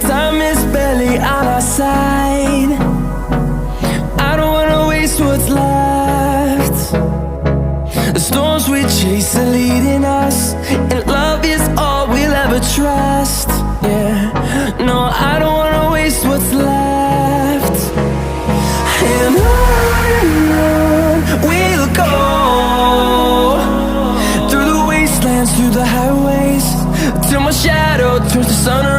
Time is barely on our side. I don't wanna waste what's left. The storms we chase are leading us, and love is all we'll ever trust. Yeah, no, I don't wanna waste what's left. And on we'll go, through the wastelands, through the highways, till my shadow turns to sun